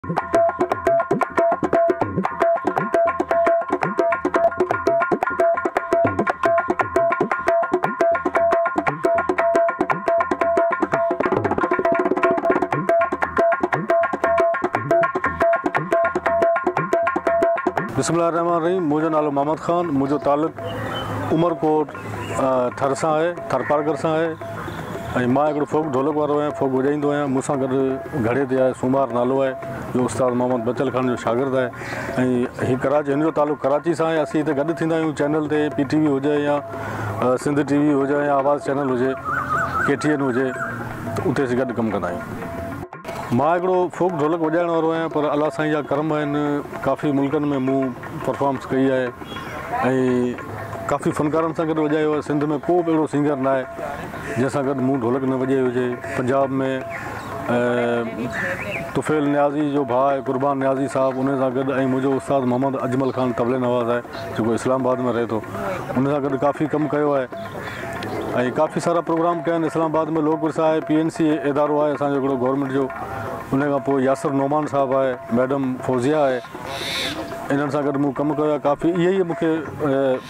बिस्मिल्लाहिर्रहमानिर्रहीम। मुझो नालो मोहम्मद ख़ान। मुझो तालुक उमरकोट थर सां आहे, थरपारकर सां आहे। ऐं मां हिकिड़ो फोक ढोलक वारो आहियां, फोक वॼाईंदो आहियां। मूंसां गॾु घड़े ते आहे सूमार नालो आहे, जो उस्ताद मोहम्मद बचल ख़ान जो शागिर्दु आहे। ऐं हीउ कराची, हिन जो तालुक कराची सां आहे। असीं हिते गॾु थींदा आहियूं चैनल ते, PTV हुजे या सिंध TV हुजे या आवाज़ चैनल हुजे, KTN हुजे, त उते असीं गॾु कमु कंदा आहियूं। मां हिकिड़ो फोक ढोलक वॼाइण वारो आहियां, पर अलाह साईं जा करम आहिनि, काफ़ी मुल्कनि में मूं परफॉर्मेंस कई आहे ऐं काफ़ी फ़नकारनि सां गॾु वॼायो आहे। सिंध में को बि अहिड़ो सिंगर न आहे जंहिंसां गॾु मूं ढोलक न वॼाई हुजे। पंजाब में तुफ़ैल न्याज़ी जो भाउ आहे क़ुर्बान न्याज़ी साहिबु, उन सां गॾु, ऐं मुंहिंजो उस्ताद मोहम्मद अजमल ख़ान तबले नवाज़ आहे, जेको इस्लामाबाद में रहे थो, उन सां गॾु काफ़ी कमु कयो आहे। ऐं काफ़ी सारा प्रोग्राम कया आहिनि। इस्लामाबाद में लोक विरसा आहे, PNC इदारो आहे असांजो हिकिड़ो गवर्नमेंट जो। उन खां पोइ यासिर नोमान साहिबु आहे, मैडम फौज़िया आहे, इन्हनि सां गॾु मूं कमु कयो आहे। काफ़ी इहे ई मूंखे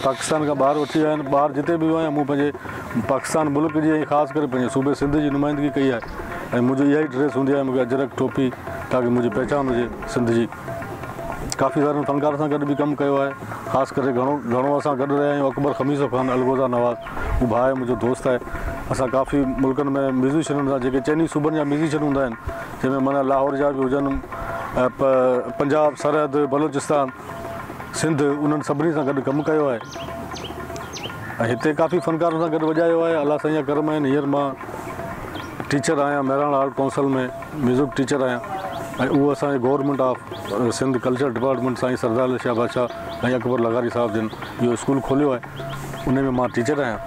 पाकिस्तान खां ॿाहिरि वठी विया आहिनि। ॿाहिरि जिते बि वियो आहियां, मूं पंहिंजे पाकिस्तान मुल्क जी ऐं ख़ासि करे पंहिंजे सूबे सिंध जी नुमाइंदगी कई आहे। ऐं मुंहिंजी इहा ई ड्रेस हूंदी आहे, मूंखे अजरक टोपी, ताकी मुंहिंजी पहचान हुजे सिंध जी। काफ़ी सारनि फ़नकार सां गॾु बि कमु कयो आहे। ख़ासि करे घणो असां गॾु रहिया आहियूं। अकबर ख़मीसो ख़ान अलगोज़ा नवाज़, उहो भाउ आहे, मुंहिंजो दोस्त आहे। असां काफ़ी मुल्कनि में म्यूज़िशियननि सां, जेके चइनी सूबनि जा म्यूज़िशियन हूंदा आहिनि, जंहिंमें माना लाहौर जा बि हुजनि, पंजाब, सरहद, बलोचिस्तान, सिंध, उन्हनि सभिनी सां गॾु कमु कयो आहे। ऐं हिते काफ़ी फ़नकारनि सां गॾु वॼायो आहे। अलाह साईं जा करम आहिनि। हींअर मां टीचर आहियां, महिराण आर्ट काउंसिल में म्यूज़िक टीचर आहियां। ऐं उहो असांजे government of Sindh culture department Sain Sardar Ali Shah बादशाह ऐं अकबर लगारी साहिबु जिन इहो स्कूल खोलियो आहे, उन में मां टीचर आहियां,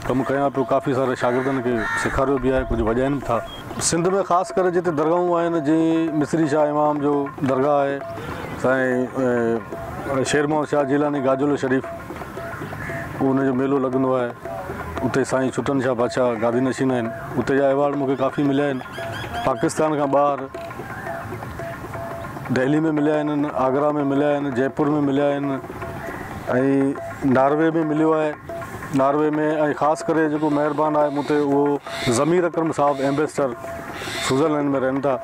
कमु कयां पियो। काफ़ी सारे शागिर्दनि खे सेखारियो बि आहे, कुझु वॼाइनि बि था। सिंध में ख़ासि करे जिते दरगाहूं आहिनि, जीअं मिस्री शाह इमाम जो दरगाह आहे, साईं शेर मोहम्मद शाह जिलानी गाजुल शरीफ़, उनजो मेलो लॻंदो आहे। उते साईं छुटन शाह बादशाह गादी नशीन आहिनि। उते जा अवॉर्ड मूंखे काफ़ी मिलिया आहिनि। पाकिस्तान खां ॿाहिरि दिल्ली में मिलिया आहिनि, आगरा में मिलिया आहिनि, जयपुर में मिलिया आहिनि, ऐं नॉर्वे में मिलियो आहे। नॉर्वे में ऐं ख़ासि करे जेको महिरबानी आहे मूं ते, उहो ज़मीर अकरम साहिबु एम्बेसडर स्विट्ज़रलैंड में रहनि था।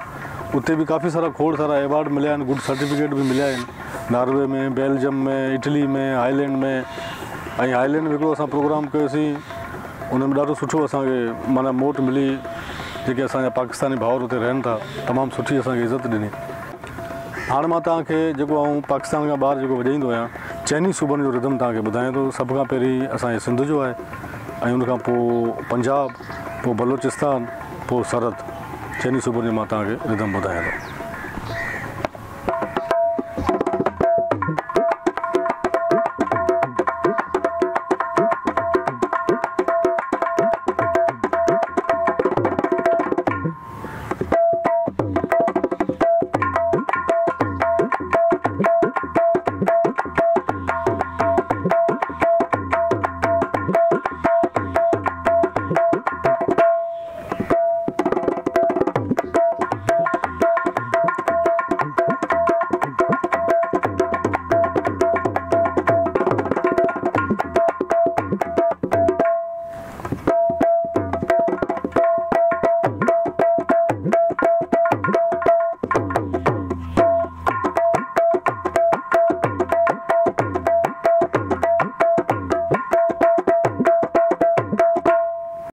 उते बि काफ़ी सारा खोड़ सारा अवॉर्ड मिलिया आहिनि, गुड सर्टिफिकेट बि मिलिया आहिनि। नॉर्वे में, बेल्जियम में, इटली में, हाईलैंड में। ऐं हाईलैंड में हिकिड़ो असां प्रोग्राम कयोसीं, उन में ॾाढो सुठो असांखे माना मोट मिली। जेके असांजा पाकिस्तानी भाउर हुते रहनि था, तमामु सुठी असांखे इज़त ॾिनी। हाणे मां तव्हांखे जेको आऊं पाकिस्तान खां ॿाहिरि जेको वॼाईंदो आहियां, चइनी सूबनि जो रिदम तव्हांखे ॿुधायां थो। सभ खां पहिरीं असांजे सिंध जो आहे, ऐं उनखां पोइ पंजाब, पोइ बलोचिस्तान, पोइ सरहद। चइनी सूबनि जो मां तव्हांखे रिदम ॿुधायां थो।